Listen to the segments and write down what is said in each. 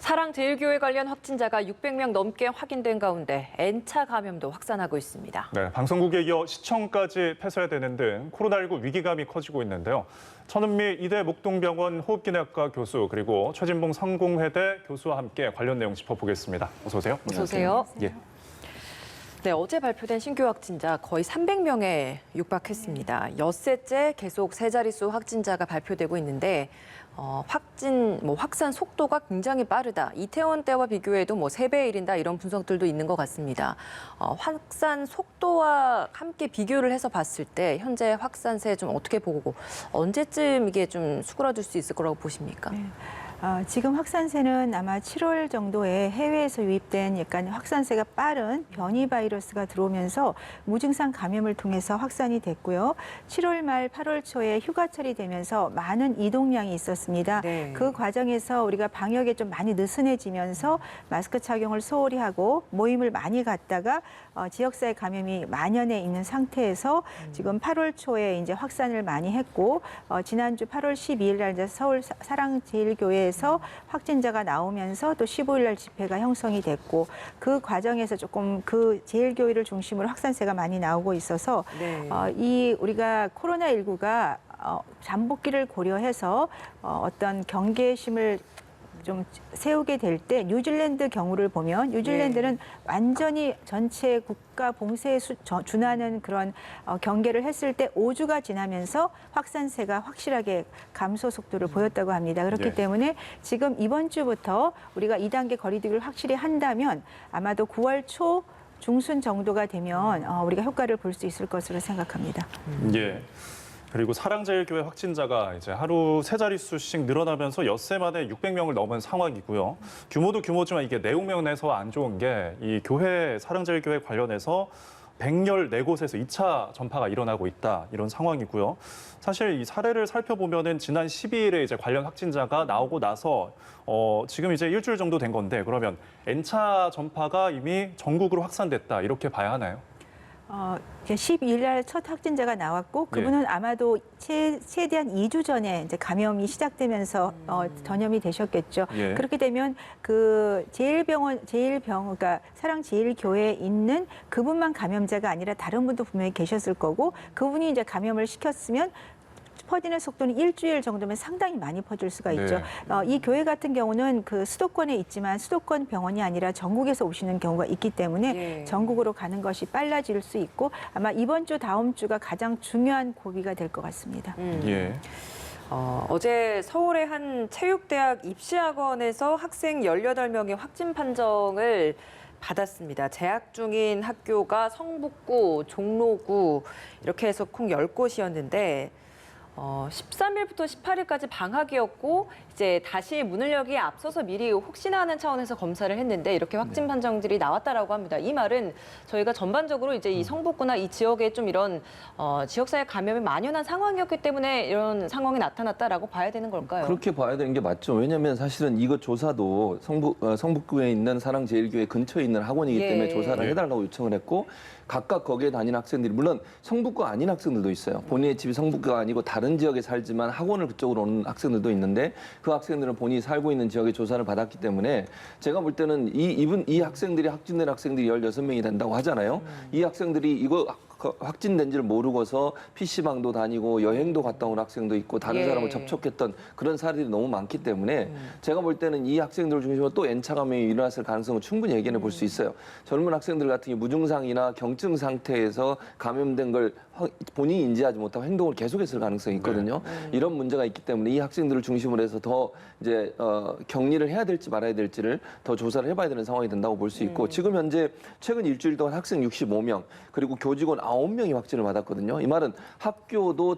사랑제일교회 관련 확진자가 600명 넘게 확인된 가운데 N차 감염도 확산하고 있습니다. 네, 방송국에 이어 시청까지 폐쇄되는 등 코로나19 위기감이 커지고 있는데요. 천은미 이대 목동병원 호흡기내학과 교수 그리고 최진봉 성공회대 교수와 함께 관련 내용 짚어보겠습니다. 어서 오세요. 어서 오세요. 예. 네, 어제 발표된 신규 확진자 거의 300명에 육박했습니다. 엿새째 계속 세 자릿수 확진자가 발표되고 있는데 확산 속도가 굉장히 빠르다. 이태원 때와 비교해도 3배에 이른다 이런 분석들도 있는 것 같습니다. 확산 속도와 함께 비교를 해서 봤을 때 현재 확산세 좀 어떻게 보고 언제쯤 이게 좀 수그러들 수 있을 거라고 보십니까? 네. 지금 확산세는 아마 7월 정도에 해외에서 유입된 약간 확산세가 빠른 변이 바이러스가 들어오면서 무증상 감염을 통해서 확산이 됐고요. 7월 말 8월 초에 휴가철이 되면서 많은 이동량이 있었습니다. 네. 그 과정에서 우리가 방역에 좀 많이 느슨해지면서 마스크 착용을 소홀히 하고 모임을 많이 갖다가 지역사회 감염이 만연해 있는 상태에서 지금 8월 초에 이제 확산을 많이 했고 지난주 8월 12일 날 이제 서울 사랑제일교회에서 확진자가 나오면서 또 15일 날 집회가 형성이 됐고 그 과정에서 조금 그 제일교회를 중심으로 확산세가 많이 나오고 있어서 네. 이 우리가 코로나19가 잠복기를 고려해서 어떤 경계심을 좀 세우게 될 때 뉴질랜드 경우를 보면 뉴질랜드는 완전히 전체 국가 봉쇄에 준하는 그런 경계를 했을 때 5주가 지나면서 확산세가 확실하게 감소 속도를 보였다고 합니다. 그렇기 때문에 지금 이번 주부터 우리가 2단계 거리두기를 확실히 한다면 아마도 9월 초 중순 정도가 되면 우리가 효과를 볼 수 있을 것으로 생각합니다. 예. 그리고 사랑제일교회 확진자가 이제 하루 세 자릿수씩 늘어나면서 엿새 만에 600명을 넘은 상황이고요. 규모도 규모지만 이게 내용면에서 안 좋은 게 이 교회 사랑제일교회 관련해서 114곳에서 2차 전파가 일어나고 있다 이런 상황이고요. 사실 이 사례를 살펴보면은 지난 12일에 이제 관련 확진자가 나오고 나서 지금 이제 일주일 정도 된 건데 그러면 N차 전파가 이미 전국으로 확산됐다 이렇게 봐야 하나요? 12일 날 첫 확진자가 나왔고 그분은 아마도 최대한 2주 전에 이제 감염이 시작되면서 전염이 되셨겠죠. 그렇게 되면 그 그러니까 사랑제일교회에 있는 그분만 감염자가 아니라 다른 분도 분명히 계셨을 거고 그분이 이제 감염을 시켰으면 퍼지는 속도는 일주일 정도면 상당히 많이 퍼질 수가 있죠. 이 교회 같은 경우는 그 수도권에 있지만 수도권 병원이 아니라 전국에서 오시는 경우가 있기 때문에 전국으로 가는 것이 빨라질 수 있고 아마 이번 주 다음 주가 가장 중요한 고비가 될 것 같습니다. 어제 서울의 한 체육대학 입시학원에서 학생 18명의 확진 판정을 받았습니다. 재학 중인 학교가 성북구, 종로구 이렇게 해서 총 10곳이었는데 13일부터 18일까지 방학이었고 이제 다시 문을 열기에 앞서서 미리 혹시나 하는 차원에서 검사를 했는데 이렇게 확진 판정들이 나왔다라고 합니다. 이 말은 저희가 전반적으로 이제 이 성북구나 이 지역에 좀 이런 지역사회 감염이 만연한 상황이었기 때문에 이런 상황이 나타났다라고 봐야 되는 걸까요? 그렇게 봐야 되는 게 맞죠. 왜냐하면 사실은 이거 조사도 성북구에 있는 사랑제일교회 근처에 있는 학원이기 때문에 조사를 해달라고 요청을 했고 각각 거기에 다니는 학생들이 물론 성북구 아닌 학생들도 있어요. 본인의 집이 성북구가 아니고 다른 지역에 살지만 학원을 그쪽으로 오는 학생들도 있는데 그 학생들은 본인이 살고 있는 지역에 조사를 받았기 때문에 제가 볼 때는 이 학생들이 확진된 학생들이 16명이 된다고 하잖아요. 이 학생들이 이거 확진된 줄 모르고서 PC방도 다니고 여행도 갔다 온 학생도 있고 다른 사람을 접촉했던 그런 사례들이 너무 많기 때문에 제가 볼 때는 이 학생들을 중심으로 또 N차 감염이 일어났을 가능성을 충분히 예견해 볼 수 있어요. 젊은 학생들 같은 경우 무증상이나 경증 상태에서 감염된 걸 본인이 인지하지 못하고 행동을 계속했을 가능성이 있거든요. 이런 문제가 있기 때문에 이 학생들을 중심으로 해서 더 이제 격리를 해야 될지 말아야 될지를 더 조사를 해봐야 되는 상황이 된다고 볼 수 있고 지금 현재 최근 일주일 동안 학생 65명 그리고 교직원 9명이 확진을 받았거든요. 이 말은 학교도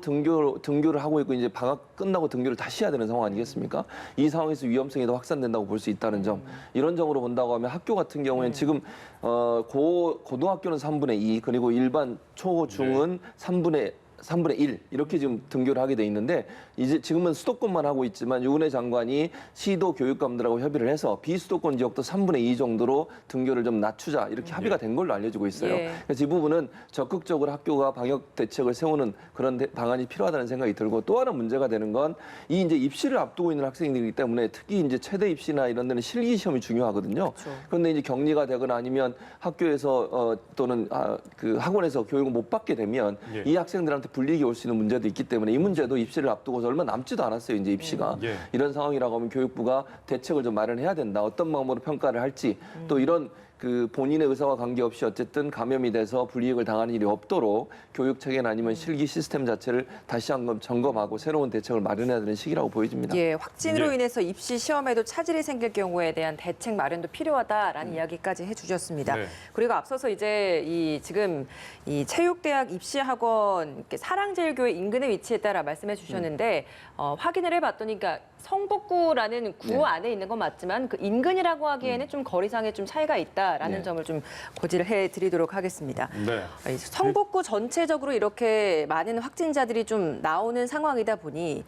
등교를 하고 있고 이제 방학 끝나고 등교를 다시 해야 되는 상황 아니겠습니까? 이 상황에서 위험성이 더 확산된다고 볼 수 있다는 점. 이런 점으로 본다고 하면 학교 같은 경우에는 지금 고등학교는 3분의 2 그리고 일반 초, 중은 3분의 3분의 1 이렇게 지금 등교를 하게 돼 있는데 이제 지금은 수도권만 하고 있지만 유은혜 장관이 시도 교육감들하고 협의를 해서 비수도권 지역도 3분의 2 정도로 등교를 좀 낮추자 이렇게 합의가 된 걸로 알려지고 있어요. 예. 그래서 이 부분은 적극적으로 학교가 방역 대책을 세우는 그런 방안이 필요하다는 생각이 들고 또 하나 문제가 되는 건 이 이제 입시를 앞두고 있는 학생들이기 때문에 특히 이제 최대 입시나 이런 데는 실기 시험이 중요하거든요. 그렇죠. 그런데 이제 격리가 되거나 아니면 학교에서 또는 그 학원에서 교육을 못 받게 되면 예. 이 학생들한테 불이익이 올 수 있는 문제도 있기 때문에 이 문제도 입시를 앞두고서 얼마 남지도 않았어요. 이제 입시가 예. 이런 상황이라고 하면 교육부가 대책을 좀 마련해야 된다. 어떤 방법으로 평가를 할지 또 이런 그 본인의 의사와 관계없이 어쨌든 감염이 돼서 불이익을 당하는 일이 없도록 교육 체계나 아니면 실기 시스템 자체를 다시 한번 점검하고 새로운 대책을 마련해야 되는 시기라고 보여집니다. 예, 확진으로 예. 인해서 입시 시험에도 차질이 생길 경우에 대한 대책 마련도 필요하다라는 이야기까지 해주셨습니다. 네. 그리고 앞서서 이제 지금 이 체육대학 입시학원 이렇게 사랑제일교회 인근에 위치했다라 말씀해 주셨는데 확인을 해봤더니 그러니까 성북구라는 구 네. 안에 있는 건 맞지만 그 인근이라고 하기에는 좀 거리상에 좀 차이가 있다라는 네. 점을 좀 고지를 해드리도록 하겠습니다. 네. 성북구 전체적으로 이렇게 많은 확진자들이 좀 나오는 상황이다 보니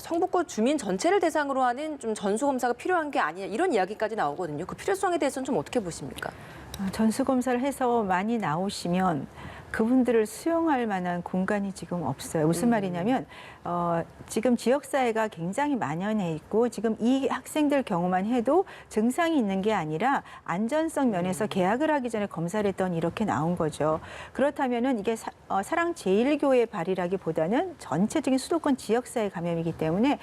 성북구 주민 전체를 대상으로 하는 좀 전수검사가 필요한 게 아니냐 이런 이야기까지 나오거든요. 그 필요성에 대해서는 좀 어떻게 보십니까? 전수검사를 해서 많이 나오시면 그분들을 수용할 만한 공간이 지금 없어요. 무슨 말이냐면 지금 지역사회가 굉장히 만연해 있고 지금 이 학생들 경우만 해도 증상이 있는 게 아니라 안전성 면에서 개학을 하기 전에 검사를 했더니 이렇게 나온 거죠. 그렇다면은 이게 사랑제일교회 발이라기보다는 전체적인 수도권 지역사회 감염이기 때문에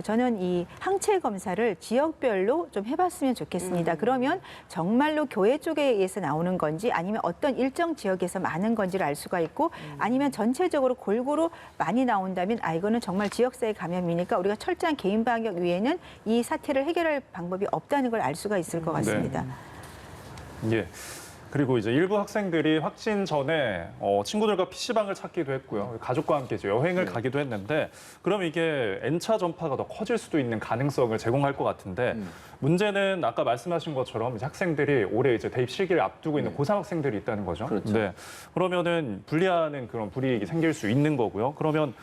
저는 이 항체 검사를 지역별로 좀 해봤으면 좋겠습니다. 그러면 정말로 교회 쪽에서 나오는 건지 아니면 어떤 일정 지역에서 많은 건지를 알 수가 있고 아니면 전체적으로 골고루 많이 나온다면 이거는 정말 지역사회 감염이니까 우리가 철저한 개인 방역 위에는 이 사태를 해결할 방법이 없다는 걸 알 수가 있을 것 같습니다. 예. 그리고 이제 일부 학생들이 확진 전에 친구들과 PC방을 찾기도 했고요. 가족과 함께 이제 여행을 가기도 했는데 그럼 이게 N차 전파가 더 커질 수도 있는 가능성을 제공할 것 같은데 문제는 아까 말씀하신 것처럼 이제 학생들이 올해 이제 대입 실기를 앞두고 있는 고3 학생들이 있다는 거죠. 그렇죠. 네. 그러면은 불리하는 그런 불이익이 생길 수 있는 거고요. 그러면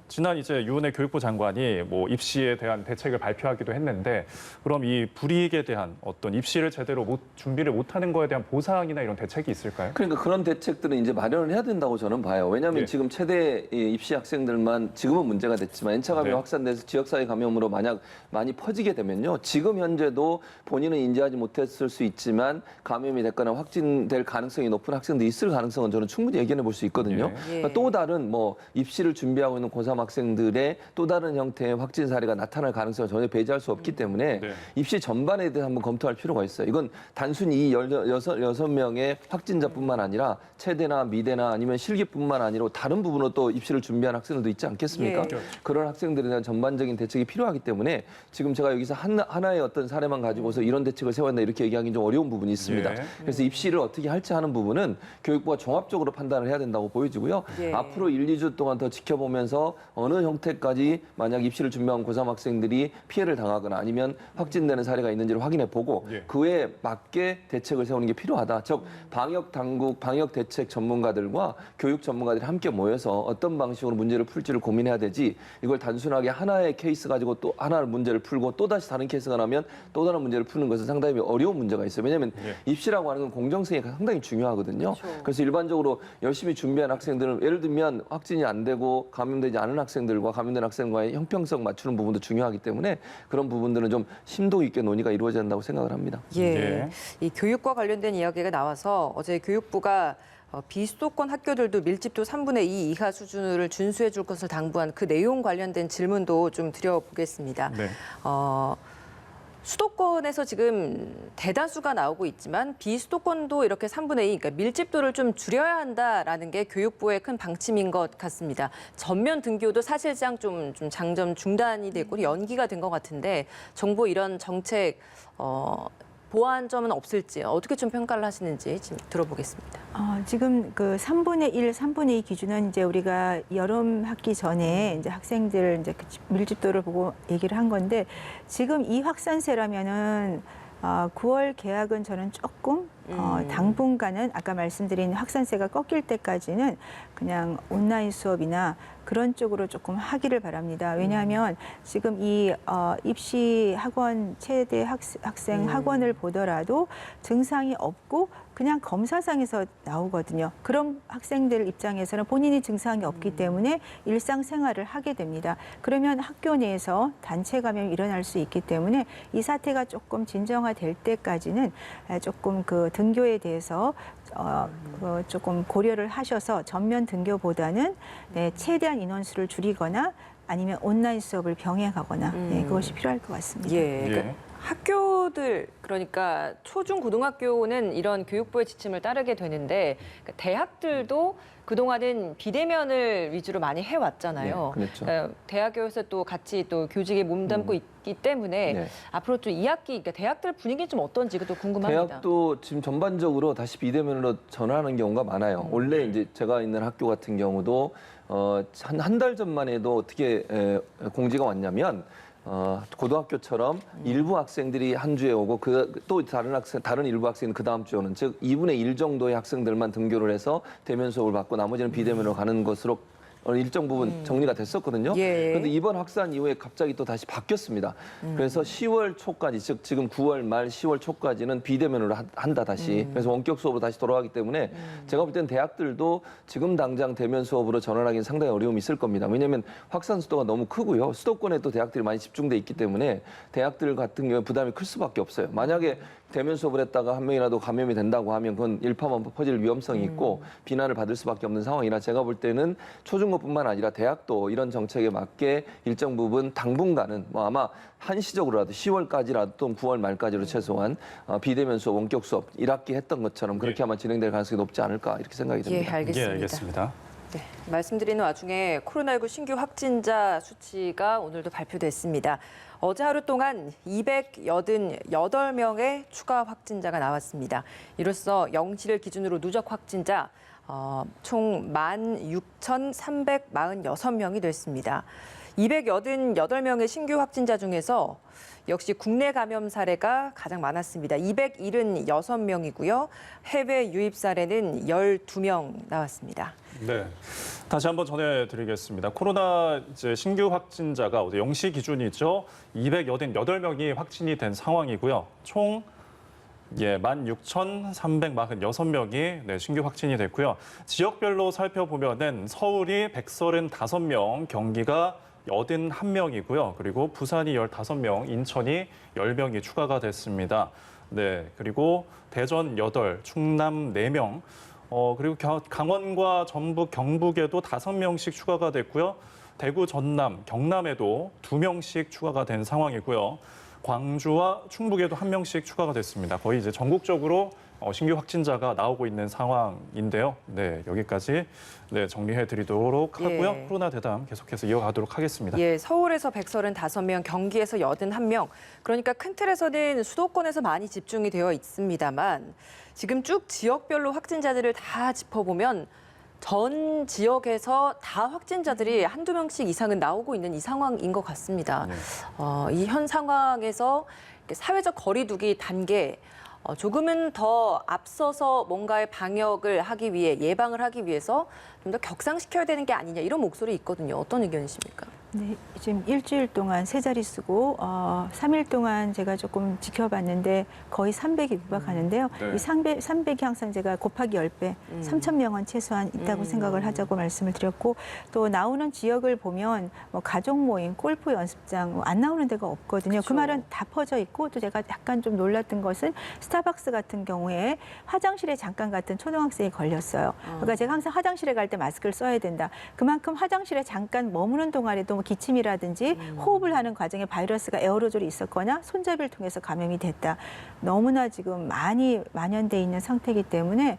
지난 이제 유은혜 교육부 장관이 뭐 입시에 대한 대책을 발표하기도 했는데 그럼 이 불이익에 대한 어떤 입시를 제대로 준비를 못하는 거에 대한 보상이나 이런 대책이 있을까요? 그러니까 그런 대책들은 이제 마련을 해야 된다고 저는 봐요. 왜냐하면 예. 지금 최대 입시 학생들만 지금은 문제가 됐지만 N차 감염 네. 확산돼서 지역사회 감염으로 만약 많이 퍼지게 되면요. 지금 현재도 본인은 인지하지 못했을 수 있지만 감염이 됐거나 확진될 가능성이 높은 학생들이 있을 가능성은 저는 충분히 예견해 볼 수 있거든요. 예. 그러니까 또 다른 뭐 입시를 준비하고 있는 고3 학생들의 또 다른 형태의 확진 사례가 나타날 가능성을 전혀 배제할 수 없기 때문에 네. 입시 전반에 대해서 한번 검토할 필요가 있어요. 이건 단순히 이 16명의 확진자뿐만 아니라 체대나 미대나 아니면 실기뿐만 아니라 다른 부분으로 또 입시를 준비한 학생들도 있지 않겠습니까? 예. 그런 학생들에 대한 전반적인 대책이 필요하기 때문에 지금 제가 여기서 하나의 어떤 사례만 가지고서 이런 대책을 세워야 한다 이렇게 얘기하기는 좀 어려운 부분이 있습니다. 예. 그래서 입시를 어떻게 할지 하는 부분은 교육부가 종합적으로 판단을 해야 된다고 보여지고요. 예. 앞으로 1, 2주 동안 더 지켜보면서 어느 형태까지 만약 입시를 준비한 고3 학생들이 피해를 당하거나 아니면 확진되는 사례가 있는지를 확인해 보고 예. 그에 맞게 대책을 세우는 게 필요하다. 즉 방역 당국, 방역 대책 전문가들과 교육 전문가들이 함께 모여서 어떤 방식으로 문제를 풀지를 고민해야 되지 이걸 단순하게 하나의 케이스 가지고 또 하나의 문제를 풀고 또 다시 다른 케이스가 나면 또 다른 문제를 푸는 것은 상당히 어려운 문제가 있어요. 왜냐하면 예. 입시라고 하는 건 공정성이 상당히 중요하거든요. 그렇죠. 그래서 일반적으로 열심히 준비한 학생들은 예를 들면 확진이 안 되고 감염되지 않은 학생들과 감염된 학생과의 형평성 맞추는 부분도 중요하기 때문에 그런 부분들은 좀 심도 있게 논의가 이루어져야 한다고 생각을 합니다. 예. 예. 이 교육과 관련된 이야기가 나와서 어제 교육부가 비수도권 학교들도 밀집도 3분의 2 이하 수준을 준수해 줄 것을 당부한 그 내용 관련된 질문도 좀 드려보겠습니다. 네. 수도권에서 지금 대다수가 나오고 있지만 비수도권도 이렇게 3분의 2, 그러니까 밀집도를 좀 줄여야 한다라는 게 교육부의 큰 방침인 것 같습니다. 전면 등교도 사실상 좀 장점 중단이 됐고 연기가 된 것 같은데 정부 이런 정책 보완 점은 없을지 어떻게 좀 평가를 하시는지 지금 들어보겠습니다. 지금 그 3분의 1, 3분의 2 기준은 이제 우리가 여름 학기 전에 이제 학생들 이제 그 밀집도를 보고 얘기를 한 건데 지금 이 확산세라면은 9월 개학은 저는 조금 당분간은 아까 말씀드린 확산세가 꺾일 때까지는 그냥 온라인 수업이나 그런 쪽으로 조금 하기를 바랍니다. 왜냐하면 지금 이 입시 학원 최대 학생 학원을 보더라도 증상이 없고 그냥 검사상에서 나오거든요. 그런 학생들 입장에서는 본인이 증상이 없기 때문에 일상생활을 하게 됩니다. 그러면 학교 내에서 단체 감염이 일어날 수 있기 때문에 이 사태가 조금 진정화될 때까지는 조금 그 등교에 대해서 조금 고려를 하셔서 전면 등교보다는 최대한 인원수를 줄이거나 아니면 온라인 수업을 병행하거나 그것이 필요할 것 같습니다. 예. 그러니까 학교들 그러니까 초중 고등학교는 이런 교육부의 지침을 따르게 되는데 그러니까 대학들도 그동안은 비대면을 위주로 많이 해왔잖아요. 네, 그렇죠. 그러니까 대학교에서 또 같이 또 교직에 몸담고 있기 때문에 앞으로 좀 2학기 그러니까 대학들 분위기 좀 어떤지 그것도 궁금합니다. 대학도 지금 전반적으로 다시 비대면으로 전환하는 경우가 많아요. 원래 이제 제가 있는 학교 같은 경우도 한 달 전만 해도 어떻게 공지가 왔냐면 고등학교처럼 일부 학생들이 한 주에 오고 또 다른 일부 학생은 그 다음 주에 오는 즉 2분의 1 정도의 학생들만 등교를 해서 대면 수업을 받고 나머지는 비대면으로 가는 것으로 일정 부분 정리가 됐었거든요. 그런데 이번 확산 이후에 갑자기 또 다시 바뀌었습니다. 그래서 10월 초까지, 즉 지금 9월 말 10월 초까지는 비대면으로 한다 다시. 그래서 원격 수업으로 다시 돌아가기 때문에 제가 볼 때는 대학들도 지금 당장 대면 수업으로 전환하기는 상당히 어려움이 있을 겁니다. 왜냐하면 확산 수도가 너무 크고요. 수도권에 또 대학들이 많이 집중돼 있기 때문에 대학들 같은 경우에 부담이 클 수밖에 없어요. 만약에 대면 수업을 했다가 한 명이라도 감염이 된다고 하면 그건 일파만파 퍼질 위험성이 있고 비난을 받을 수밖에 없는 상황이라 제가 볼 때는 초중고뿐만 아니라 대학도 이런 정책에 맞게 일정 부분 당분간은 아마 한시적으로라도 10월까지라도 또는 9월 말까지로 최소한 비대면 수업, 원격 수업 1학기 했던 것처럼 그렇게 아마 진행될 가능성이 높지 않을까 이렇게 생각이 듭니다. 예, 알겠습니다. 예, 알겠습니다. 네, 말씀드리는 와중에 코로나19 신규 확진자 수치가 오늘도 발표됐습니다. 어제 하루 동안 288명의 추가 확진자가 나왔습니다. 이로써 0시를 기준으로 누적 확진자 총 16,346명이 됐습니다. 288명의 신규 확진자 중에서 역시 국내 감염 사례가 가장 많았습니다. 276명이고요. 해외 유입 사례는 12명 나왔습니다. 네, 다시 한번 전해드리겠습니다. 코로나 신규 확진자가 어제 0시 기준이죠. 288명이 확진이 된 상황이고요. 총 16,346명이 신규 확진이 됐고요. 지역별로 살펴보면은 서울이 135명, 경기가 81명이고요. 그리고 부산이 15명, 인천이 10명이 추가가 됐습니다. 네, 그리고 대전 8, 충남 4명, 그리고 강원과 전북, 경북에도 5명씩 추가가 됐고요. 대구, 전남, 경남에도 2명씩 추가가 된 상황이고요. 광주와 충북에도 1명씩 추가가 됐습니다. 거의 이제 전국적으로 신규 확진자가 나오고 있는 상황인데요. 네, 여기까지 정리해드리도록 하고요. 코로나 대담 계속해서 이어가도록 하겠습니다. 예, 서울에서 135명, 경기에서 81명. 그러니까 큰 틀에서는 수도권에서 많이 집중이 되어 있습니다만 지금 쭉 지역별로 확진자들을 다 짚어보면 전 지역에서 다 확진자들이 한두 명씩 이상은 나오고 있는 이 상황인 것 같습니다. 이 현 상황에서 사회적 거리두기 단계 조금은 더 앞서서 뭔가의 방역을 하기 위해 예방을 하기 위해서 좀 더 격상시켜야 되는 게 아니냐 이런 목소리 있거든요. 어떤 의견이십니까? 네, 지금 일주일 동안 세 자리 쓰고 3일 동안 제가 조금 지켜봤는데 거의 300이 육박하는데요. 이 300이 항상 제가 곱하기 10배, 3,000명은 최소한 있다고 생각을 하자고 말씀을 드렸고 또 나오는 지역을 보면 뭐 가족 모임, 골프 연습장 안 나오는 데가 없거든요. 그쵸. 그 말은 다 퍼져 있고 또 제가 약간 좀 놀랐던 것은 스타벅스 같은 경우에 화장실에 잠깐 갔던 초등학생이 걸렸어요. 그러니까 제가 항상 화장실에 갈 때 마스크를 써야 된다. 그만큼 화장실에 잠깐 머무는 동안에도 뭐 기침이라든지 호흡을 하는 과정에 바이러스가 에어로졸이 있었거나 손잡이를 통해서 감염이 됐다. 너무나 지금 많이 만연돼 있는 상태이기 때문에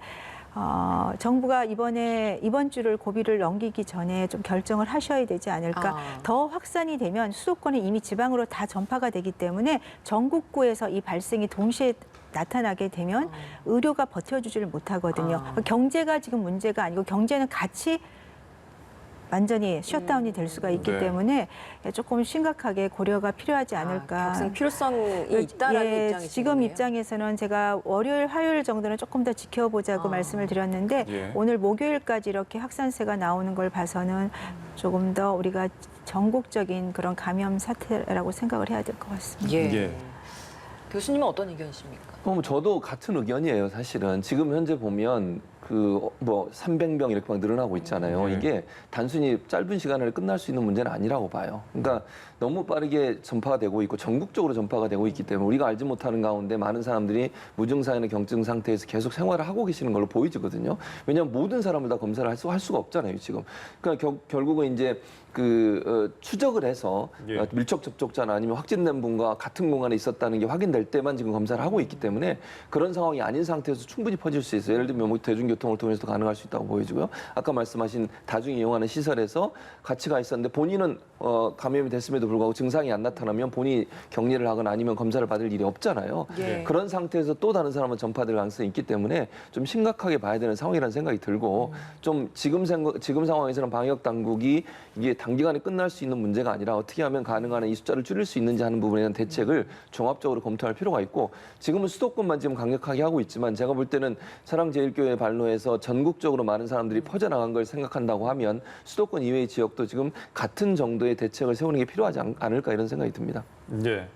정부가 이번 주를 고비를 넘기기 전에 좀 결정을 하셔야 되지 않을까. 더 확산이 되면 수도권은 이미 지방으로 다 전파가 되기 때문에 전국구에서 이 발생이 동시에 나타나게 되면 의료가 버텨주지를 못하거든요. 경제가 지금 문제가 아니고 경제는 같이 완전히 셧다운이 될 수가 있기 네. 때문에 조금 심각하게 고려가 필요하지 않을까. 격상 필요성이 있다라는 입장이시네요. 지금 입장에서는 제가 월요일, 화요일 정도는 조금 더 지켜보자고 말씀을 드렸는데 예. 오늘 목요일까지 이렇게 확산세가 나오는 걸 봐서는 조금 더 우리가 전국적인 그런 감염 사태라고 생각을 해야 될 것 같습니다. 예. 예. 교수님은 어떤 의견이십니까? 저도 같은 의견이에요, 사실은. 지금 현재 보면 그 뭐 300명 이렇게 막 늘어나고 있잖아요. 네. 이게 단순히 짧은 시간 안에 끝날 수 있는 문제는 아니라고 봐요. 그러니까 너무 빠르게 전파가 되고 있고 전국적으로 전파가 되고 있기 때문에 우리가 알지 못하는 가운데 많은 사람들이 무증상이나 경증 상태에서 계속 생활을 하고 계시는 걸로 보이지거든요. 왜냐하면 모든 사람을 다 검사를 할 수가 없잖아요, 지금. 그러니까 결국은 이제 추적을 해서 예. 밀접 접촉자나 아니면 확진된 분과 같은 공간에 있었다는 게 확인될 때만 지금 검사를 하고 있기 때문에 그런 상황이 아닌 상태에서 충분히 퍼질 수 있어요. 예를 들면 뭐 대중교통을 통해서도 가능할 수 있다고 보여지고요. 아까 말씀하신 다중이 이용하는 시설에서 같이 가 있었는데 본인은 감염이 됐음에도 불구하고 증상이 안 나타나면 본인이 격리를 하거나 아니면 검사를 받을 일이 없잖아요. 예. 그런 상태에서 또 다른 사람은 전파될 가능성이 있기 때문에 좀 심각하게 봐야 되는 상황이라는 생각이 들고 좀 지금 상황에서는 방역 당국이 이게 단기간에 끝날 수 있는 문제가 아니라 어떻게 하면 가능한 이 숫자를 줄일 수 있는지 하는 부분에 대한 대책을 종합적으로 검토할 필요가 있고 지금은 수도권만 지금 강력하게 하고 있지만 제가 볼 때는 사랑제일교회 발로해서 전국적으로 많은 사람들이 퍼져나간 걸 생각한다고 하면 수도권 이외의 지역도 지금 같은 정도의 대책을 세우는 게 필요하지 않을까 이런 생각이 듭니다. 예.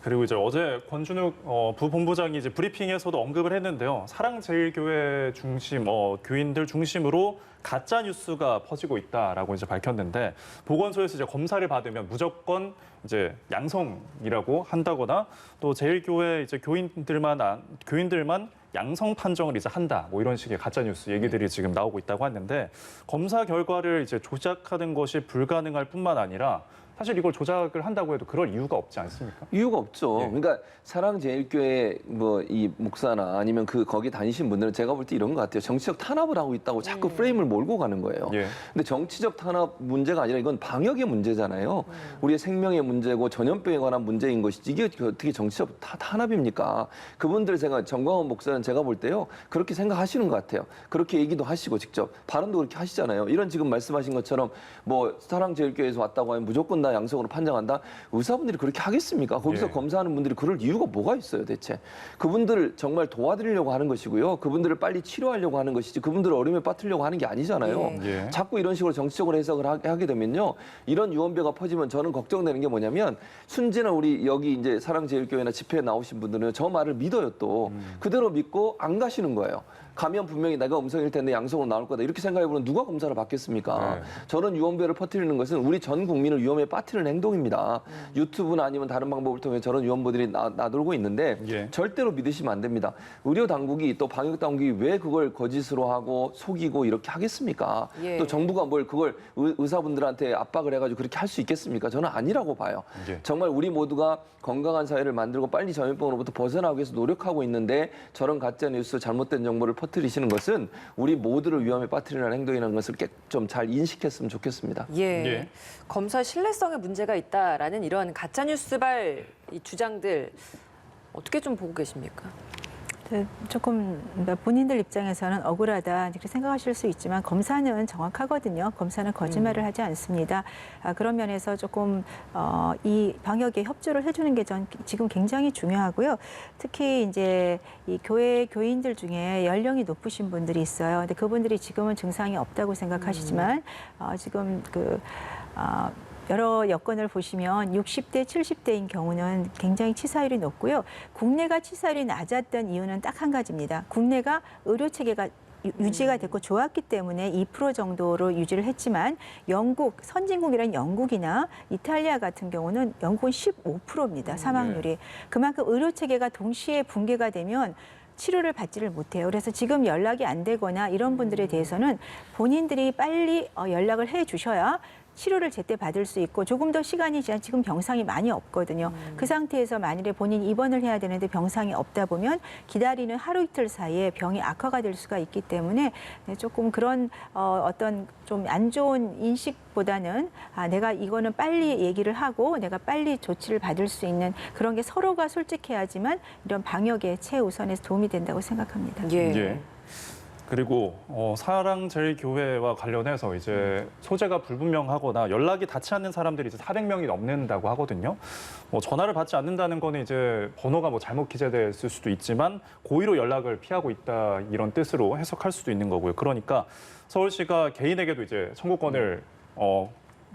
그리고 이제 어제 권준욱 부본부장이 이제 브리핑에서도 언급을 했는데요. 사랑제일교회 중심, 교인들 중심으로 가짜 뉴스가 퍼지고 있다라고 이제 밝혔는데 보건소에서 이제 검사를 받으면 무조건 이제 양성이라고 한다거나 또 제일교회 이제 교인들만 양성 판정을 이제 한다. 뭐 이런 식의 가짜 뉴스 얘기들이 지금 나오고 있다고 하는데 검사 결과를 이제 조작하는 것이 불가능할 뿐만 아니라 사실 이걸 조작을 한다고 해도 그럴 이유가 없지 않습니까? 이유가 없죠. 예. 그러니까 사랑제일교회 뭐 이 목사나 아니면 거기 다니신 분들은 제가 볼 때 이런 것 같아요. 정치적 탄압을 하고 있다고 자꾸 프레임을 몰고 가는 거예요. 예. 근데 정치적 탄압 문제가 아니라 이건 방역의 문제잖아요. 우리의 생명의 문제고 전염병에 관한 문제인 것이지 이게 어떻게 정치적 탄압입니까? 그분들 정광훈 목사는 제가 볼 때요. 그렇게 생각하시는 것 같아요. 그렇게 얘기도 하시고 직접 발언도 그렇게 하시잖아요. 이런 지금 말씀하신 것처럼 뭐 사랑제일교회에서 왔다고 하면 무조건 다 양성으로 판정한다. 의사분들이 그렇게 하겠습니까? 거기서 예. 검사하는 분들이 그럴 이유가 뭐가 있어요, 대체? 그분들을 정말 도와드리려고 하는 것이고요. 그분들을 빨리 치료하려고 하는 것이지 그분들을 어려움에 빠뜨리려고 하는 게 아니잖아요. 예. 자꾸 이런 식으로 정치적으로 해석을 하게 되면요. 이런 유언비어가 퍼지면 저는 걱정되는 게 뭐냐면 순진한 우리 여기 이제 사랑제일교회나 집회에 나오신 분들은 저 말을 믿어요 또. 그대로 믿고 안 가시는 거예요. 가면 분명히 내가 음성일 텐데 양성으로 나올 거다. 이렇게 생각해보면 누가 검사를 받겠습니까? 네. 저런 유언비어를 퍼뜨리는 것은 우리 전 국민을 위험에 빠뜨리는 행동입니다. 유튜브나 아니면 다른 방법을 통해 저런 유언보들이 나돌고 있는데 예. 절대로 믿으시면 안 됩니다. 의료 당국이 또 방역 당국이 왜 그걸 거짓으로 하고 속이고 이렇게 하겠습니까? 예. 또 정부가 뭘 그걸 의사분들한테 압박을 해가지고 그렇게 할 수 있겠습니까? 저는 아니라고 봐요. 예. 정말 우리 모두가 건강한 사회를 만들고 빨리 전염병으로부터 벗어나기 위해서 노력하고 있는데 저런 가짜 뉴스 잘못된 정보를 퍼뜨리시는 것은 우리 모두를 위험에 빠뜨리는 행동이라는 것을 좀 잘 인식했으면 좋겠습니다. 예. 예. 검사 신뢰성에 문제가 있다라는 이런 가짜뉴스발 이 주장들 어떻게 좀 보고 계십니까? 조금 본인들 입장에서는 억울하다 이렇게 생각하실 수 있지만 검사는 정확하거든요. 검사는 거짓말을 하지 않습니다. 그런 면에서 조금 이 방역에 협조를 해주는 게 전 지금 굉장히 중요하고요. 특히 이제 이 교인들 중에 연령이 높으신 분들이 있어요. 근데 그분들이 지금은 증상이 없다고 생각하시지만 지금 여러 여건을 보시면 60대, 70대인 경우는 굉장히 치사율이 높고요. 국내가 치사율이 낮았던 이유는 딱 한 가지입니다. 국내가 의료 체계가 유지가 됐고 좋았기 때문에 2% 정도로 유지를 했지만 영국, 선진국이란 영국이나 이탈리아 같은 경우는 영국은 15%입니다. 사망률이. 그만큼 의료 체계가 동시에 붕괴가 되면 치료를 받지를 못해요. 그래서 지금 연락이 안 되거나 이런 분들에 대해서는 본인들이 빨리 연락을 해 주셔야 치료를 제때 받을 수 있고 조금 더 시간이 지난 지금 병상이 많이 없거든요. 그 상태에서 만일에 본인이 입원을 해야 되는데 병상이 없다 보면 기다리는 하루 이틀 사이에 병이 악화가 될 수가 있기 때문에 조금 그런 어떤 좀 안 좋은 인식보다는 내가 이거는 빨리 얘기를 하고 내가 빨리 조치를 받을 수 있는 그런 게 서로가 솔직해야지만 이런 방역에 최우선에서 도움이 된다고 생각합니다. 예. 예. 그리고 사랑제일교회와 관련해서 이제 소재가 불분명하거나 연락이 닿지 않는 사람들이 이제 400명이 넘는다고 하거든요. 전화를 받지 않는다는 거는 이제 번호가 뭐 잘못 기재됐을 수도 있지만 고의로 연락을 피하고 있다 이런 뜻으로 해석할 수도 있는 거고요. 그러니까 서울시가 개인에게도 이제 청구권을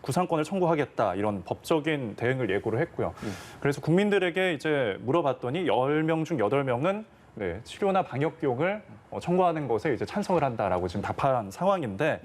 구상권을 청구하겠다 이런 법적인 대응을 예고를 했고요. 그래서 국민들에게 이제 물어봤더니 10명 중 8명은 네, 치료나 방역 비용을 청구하는 것에 이제 찬성을 한다라고 지금 답한 상황인데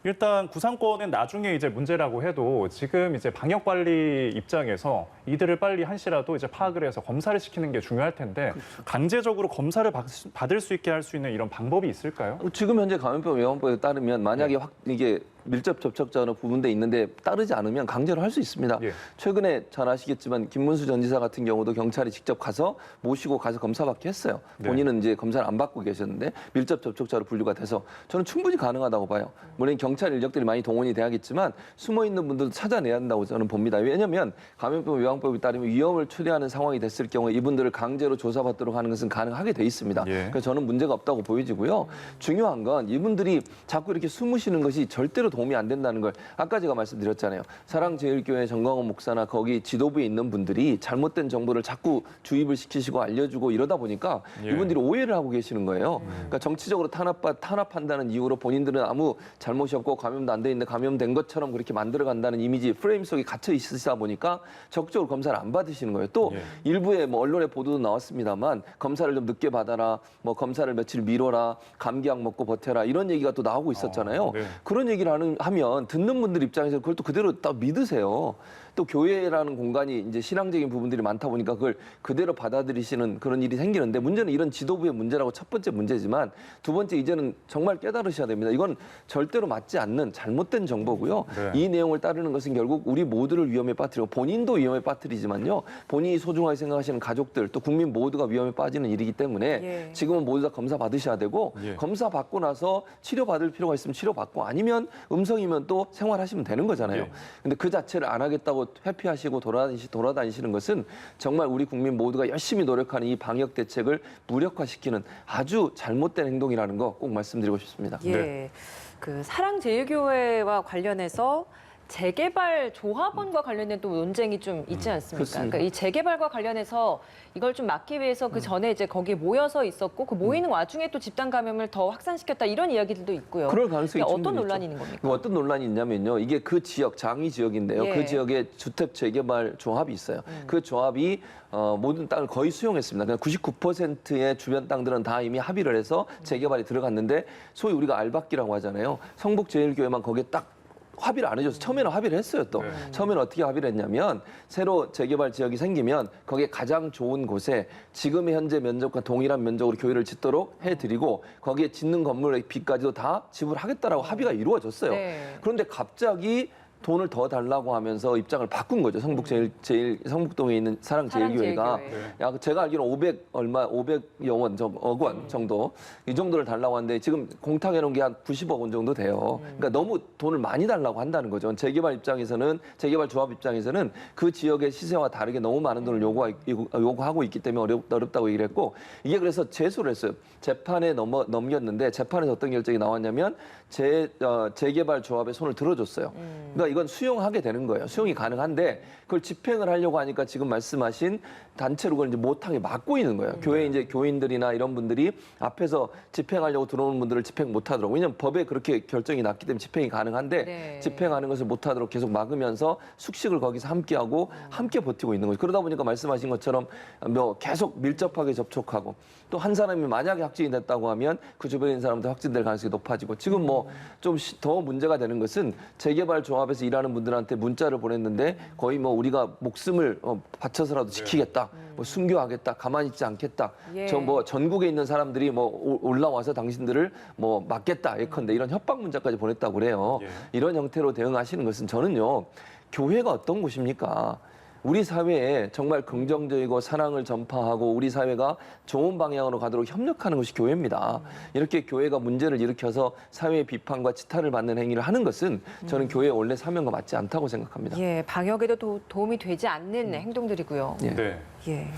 일단 구상권은 나중에 이제 문제라고 해도 지금 이제 방역 관리 입장에서 이들을 빨리 한시라도 이제 파악을 해서 검사를 시키는 게 중요할 텐데 강제적으로 검사를 받을 수 있게 할 수 있는 이런 방법이 있을까요? 지금 현재 감염병 예방법에 따르면 만약에 이게 밀접 접촉자로 부분돼 있는데 따르지 않으면 강제로 할 수 있습니다. 예. 최근에 잘 아시겠지만 김문수 전 지사 같은 경우도 경찰이 직접 가서 모시고 가서 검사받게 했어요. 네. 본인은 이제 검사를 안 받고 계셨는데 밀접 접촉자로 분류가 돼서 저는 충분히 가능하다고 봐요. 물론 경찰 인력들이 많이 동원이 돼야겠지만 숨어 있는 분들도 찾아내야 한다고 저는 봅니다. 왜냐하면 감염병 예방법에 따르면 위험을 초래하는 상황이 됐을 경우에 이분들을 강제로 조사받도록 하는 것은 가능하게 돼 있습니다. 예. 그래서 저는 문제가 없다고 보여지고요. 중요한 건 이분들이 자꾸 이렇게 숨으시는 것이 절대로 도움이 안 된다는 걸 아까 제가 말씀드렸잖아요. 사랑제일교회 정광훈 목사나 거기 지도부에 있는 분들이 잘못된 정보를 자꾸 주입을 시키시고 알려주고 이러다 보니까 예. 이분들이 오해를 하고 계시는 거예요. 그러니까 정치적으로 탄압한다는 이유로 본인들은 아무 잘못이 없고 감염도 안 돼 있는데 감염된 것처럼 그렇게 만들어간다는 이미지 프레임 속에 갇혀 있으시다 보니까 적극적으로 검사를 안 받으시는 거예요. 또 예. 일부의 뭐 언론의 보도도 나왔습니다만 검사를 좀 늦게 받아라, 뭐 검사를 며칠 미뤄라, 감기약 먹고 버텨라 이런 얘기가 또 나오고 있었잖아요. 네. 그런 얘기를 하면 듣는 분들 입장에서 그걸 또 그대로 딱 믿으세요. 또 교회라는 공간이 이제 신앙적인 부분들이 많다 보니까 그걸 그대로 받아들이시는 그런 일이 생기는데 문제는 이런 지도부의 문제라고 첫 번째 문제지만 두 번째 이제는 정말 깨달으셔야 됩니다. 이건 절대로 맞지 않는 잘못된 정보고요. 네. 이 내용을 따르는 것은 결국 우리 모두를 위험에 빠뜨리고 본인도 위험에 빠뜨리지만요. 본인이 소중하게 생각하시는 가족들 또 국민 모두가 위험에 빠지는 일이기 때문에 예. 지금은 모두 다 검사 받으셔야 되고 예. 검사 받고 나서 치료 받을 필요가 있으면 치료 받고 아니면 음성이면 또 생활하시면 되는 거잖아요. 예. 근데 그 자체를 안 하겠다고 회피하시고 돌아다니시는 것은 정말 우리 국민 모두가 열심히 노력하는 이 방역 대책을 무력화시키는 아주 잘못된 행동이라는 거 꼭 말씀드리고 싶습니다. 예. 네. 그 사랑제일교회와 관련해서 재개발 조합원과 관련된 또 논쟁이 좀 있지 않습니까? 그렇습니다. 그러니까 이 재개발과 관련해서 이걸 좀 막기 위해서 그 전에 이제 거기에 모여서 있었고 그 모이는 와중에 또 집단 감염을 더 확산시켰다 이런 이야기들도 있고요. 그럴 가능성이 어떤 충분히 논란이 있죠. 있는 겁니까? 그 어떤 논란이 있냐면요. 이게 그 지역, 장위 지역인데요. 예. 그 지역에 주택 재개발 조합이 있어요. 그 조합이 모든 땅을 거의 수용했습니다. 그냥 99%의 주변 땅들은 다 이미 합의를 해서 재개발이 들어갔는데 소위 우리가 알박기라고 하잖아요. 성북제일교회만 거기에 딱 합의를 안 해줘서 처음에는 합의를 했어요. 또 처음에는 어떻게 합의를 했냐면 새로 재개발 지역이 생기면 거기에 가장 좋은 곳에 지금의 현재 면적과 동일한 면적으로 교회를 짓도록 해드리고 거기에 짓는 건물의 빚까지도 다 지불하겠다라고 합의가 이루어졌어요. 네. 그런데 갑자기 돈을 더 달라고 하면서 입장을 바꾼 거죠. 성북동에 있는 사랑제일교회가 사랑제일교회. 제가 알기로는 500여 원, 억 원 정도 이 정도를 달라고 하는데 지금 공탁해 놓은 게 한 90억 원 정도 돼요. 그러니까 너무 돈을 많이 달라고 한다는 거죠. 재개발 조합 입장에서는 그 지역의 시세와 다르게 너무 많은 돈을 요구하고 있기 때문에 어렵다고 얘기를 했고 이게 그래서 제소를 했어요. 재판에 넘겼는데 재판에서 어떤 결정이 나왔냐면 재개발 조합에 손을 들어줬어요. 그러니까 이건 수용하게 되는 거예요. 수용이 가능한데 그걸 집행을 하려고 하니까 지금 말씀하신 단체로 그걸 이제 못하게 막고 있는 거예요. 교회 이제 교인들이나 이런 분들이 앞에서 집행하려고 들어오는 분들을 집행 못하도록. 왜냐하면 법에 그렇게 결정이 났기 때문에 집행이 가능한데 네. 집행하는 것을 못하도록 계속 막으면서 숙식을 거기서 함께하고 함께 버티고 있는 거죠. 그러다 보니까 말씀하신 것처럼 뭐 계속 밀접하게 접촉하고 또 한 사람이 만약에 확진이 됐다고 하면 그 주변에 있는 사람도 확진될 가능성이 높아지고 지금 뭐 좀 더 문제가 되는 것은 재개발 조합에서 일하는 분들한테 문자를 보냈는데 거의 뭐 우리가 목숨을 바쳐서라도 지키겠다, 뭐 순교하겠다, 가만히 있지 않겠다. 예. 저 뭐 전국에 있는 사람들이 뭐 올라와서 당신들을 뭐 막겠다 예컨대 이런 협박 문자까지 보냈다고 그래요. 예. 이런 형태로 대응하시는 것은 저는요 교회가 어떤 곳입니까? 우리 사회에 정말 긍정적이고 사랑을 전파하고 우리 사회가 좋은 방향으로 가도록 협력하는 것이 교회입니다. 이렇게 교회가 문제를 일으켜서 사회의 비판과 지탄을 받는 행위를 하는 것은 저는 교회의 원래 사명과 맞지 않다고 생각합니다. 예, 방역에도 도움이 되지 않는 행동들이고요. 예. 네. 예.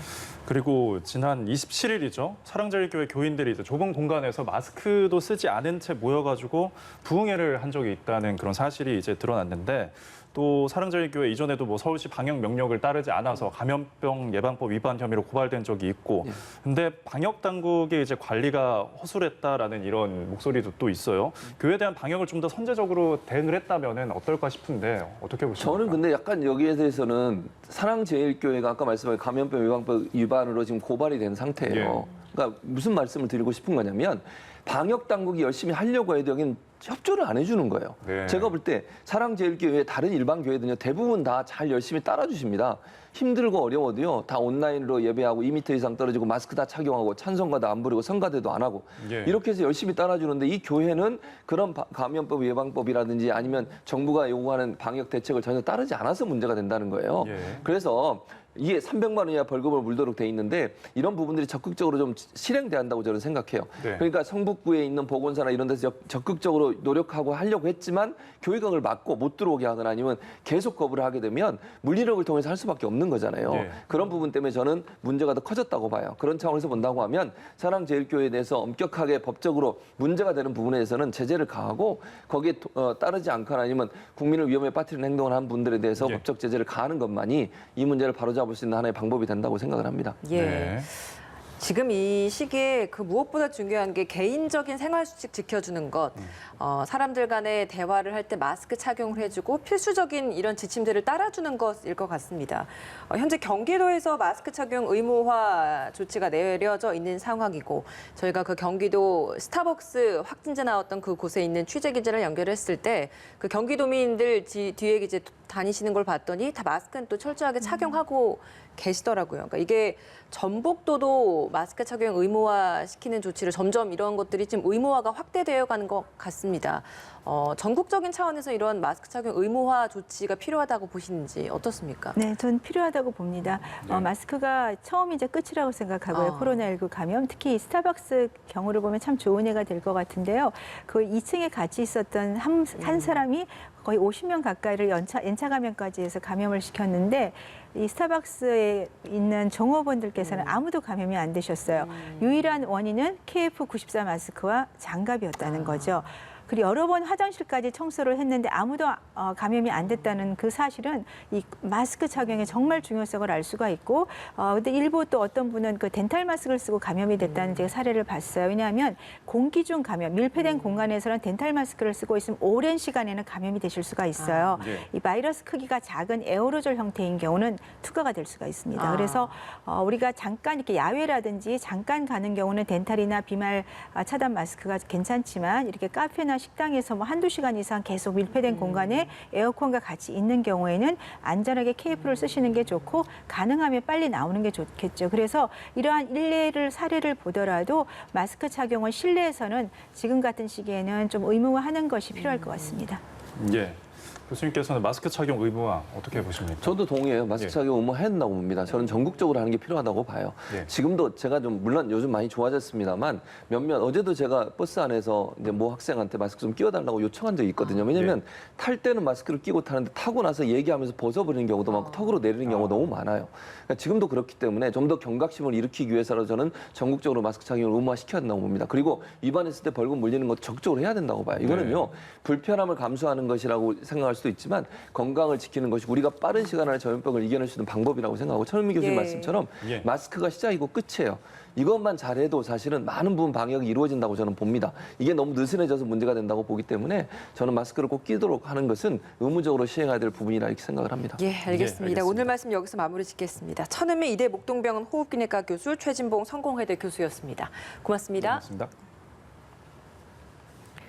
그리고 지난 27일이죠. 사랑제일교회 교인들이 이제 좁은 공간에서 마스크도 쓰지 않은 채 모여가지고 부흥회를 한 적이 있다는 그런 사실이 이제 드러났는데 또 사랑제일교회 이전에도 뭐 서울시 방역 명령을 따르지 않아서 감염병 예방법 위반 혐의로 고발된 적이 있고, 근데 방역 당국의 이제 관리가 허술했다라는 이런 목소리도 또 있어요. 교회에 대한 방역을 좀 더 선제적으로 대응을 했다면은 어떨까 싶은데 어떻게 보십니까? 저는 근데 약간 여기에 대해서는 사랑제일교회가 아까 말씀하신 감염병 예방법 위반으로 지금 고발이 된 상태예요. 그러니까 무슨 말씀을 드리고 싶은 거냐면 방역 당국이 열심히 하려고 해도 여기는 협조를 안 해주는 거예요. 네. 제가 볼 때 사랑제일교회 다른 일반 교회들은요 대부분 다 잘 열심히 따라주십니다. 힘들고 어려워도요 다 온라인으로 예배하고 2m 이상 떨어지고 마스크 다 착용하고 찬송가도 안 부르고 성가대도 안 하고 예. 이렇게 해서 열심히 따라주는데 이 교회는 그런 감염법 예방법이라든지 아니면 정부가 요구하는 방역 대책을 전혀 따르지 않아서 문제가 된다는 거예요. 예. 그래서 이게 300만 원 이하 벌금을 물도록 돼 있는데 이런 부분들이 적극적으로 좀 실행돼야 한다고 저는 생각해요. 네. 그러니까 성북구에 있는 보건사나 이런 데서 적극적으로 노력하고 하려고 했지만 교회가 그걸 막고 못 들어오게 하거나 아니면 계속 거부를 하게 되면 물리력을 통해서 할 수밖에 없는 거잖아요. 네. 그런 부분 때문에 저는 문제가 더 커졌다고 봐요. 그런 차원에서 본다고 하면 사랑제일교회에 대해서 엄격하게 법적으로 문제가 되는 부분에 대해서는 제재를 가하고 거기에 따르지 않거나 아니면 국민을 위험에 빠뜨리는 행동을 한 분들에 대해서 예. 법적 제재를 가하는 것만이 이 문제를 바로잡을 수 있는 하나의 방법이 된다고 생각을 합니다. 예. 네. 지금 이 시기에 그 무엇보다 중요한 게 개인적인 생활 수칙 지켜주는 것, 사람들 간의 대화를 할 때 마스크 착용을 해주고 필수적인 이런 지침들을 따라주는 것일 것 같습니다. 현재 경기도에서 마스크 착용 의무화 조치가 내려져 있는 상황이고 저희가 그 경기도 스타벅스 확진자 나왔던 그곳에 있는 취재 기자를 연결했을 때 그 경기도민들 뒤에 이제 다니시는 걸 봤더니 다 마스크는 또 철저하게 착용하고 계시더라고요. 그러니까 이게 전북도도 마스크 착용 의무화 시키는 조치를 점점 이런 것들이 지금 의무화가 확대되어 가는 것 같습니다. 전국적인 차원에서 이런 마스크 착용 의무화 조치가 필요하다고 보시는지 어떻습니까? 네, 전 필요하다고 봅니다. 마스크가 처음 이제 끝이라고 생각하고요. 코로나19 감염, 특히 스타벅스 경우를 보면 참 좋은 예가 될 것 같은데요. 그 2층에 같이 있었던 한 사람이 거의 50명 가까이를 연차 감염까지 해서 감염을 시켰는데 이 스타벅스에 있는 종업원들께서는 아무도 감염이 안 되셨어요. 유일한 원인은 KF94 마스크와 장갑이었다는 거죠. 그리고 여러 번 화장실까지 청소를 했는데 아무도 감염이 안 됐다는 그 사실은 이 마스크 착용의 정말 중요성을 알 수가 있고, 근데 일부 또 어떤 분은 그 덴탈 마스크를 쓰고 감염이 됐다는 제가 사례를 봤어요. 왜냐하면 공기 중 감염, 밀폐된 공간에서는 덴탈 마스크를 쓰고 있으면 오랜 시간에는 감염이 되실 수가 있어요. 이 바이러스 크기가 작은 에어로졸 형태인 경우는 투과가 될 수가 있습니다. 그래서 우리가 잠깐 이렇게 야외라든지 잠깐 가는 경우는 덴탈이나 비말 차단 마스크가 괜찮지만 이렇게 카페나 식당에서 뭐 한두 시간 이상 계속 밀폐된 공간에 에어컨과 같이 있는 경우에는 안전하게 KF를 쓰시는 게 좋고 가능하면 빨리 나오는 게 좋겠죠. 그래서 이러한 사례를 보더라도 마스크 착용을 실내에서는 지금 같은 시기에는 좀 의무화하는 것이 필요할 것 같습니다. 예. 교수님께서는 마스크 착용 의무화 어떻게 보십니까? 저도 동의해요. 마스크 예. 착용 의무화해야 된다고 봅니다. 저는 전국적으로 하는 게 필요하다고 봐요. 예. 지금도 제가 좀 물론 요즘 많이 좋아졌습니다만 몇몇 어제도 제가 버스 안에서 이제 모 학생한테 마스크 좀 끼워달라고 요청한 적이 있거든요. 왜냐하면 탈 때는 마스크를 끼고 타는데 타고 나서 얘기하면서 벗어버리는 경우도 많고 턱으로 내리는 경우가 너무 많아요. 그러니까 지금도 그렇기 때문에 좀 더 경각심을 일으키기 위해서라도 저는 전국적으로 마스크 착용을 의무화시켜야 된다고 봅니다. 그리고 위반했을 때 벌금 물리는 것도 적극적으로 해야 된다고 봐요. 이거는요. 불편함을 감수하는 것이라고 생각할 수도 있지만 건강을 지키는 것이 우리가 빠른 시간 안에 전염병을 이겨낼 수 있는 방법이라고 생각하고 천은미 교수님 말씀처럼 마스크가 시작이고 끝이에요. 이것만 잘해도 사실은 많은 부분 방역이 이루어진다고 저는 봅니다. 이게 너무 느슨해져서 문제가 된다고 보기 때문에 저는 마스크를 꼭 끼도록 하는 것은 의무적으로 시행해야 될 부분이라 이렇게 생각을 합니다. 예, 알겠습니다. 알겠습니다. 오늘 말씀 여기서 마무리 짓겠습니다. 천은미 이대 목동병원 호흡기내과 교수 최진봉 성공회대 교수였습니다. 고맙습니다. 고맙습니다.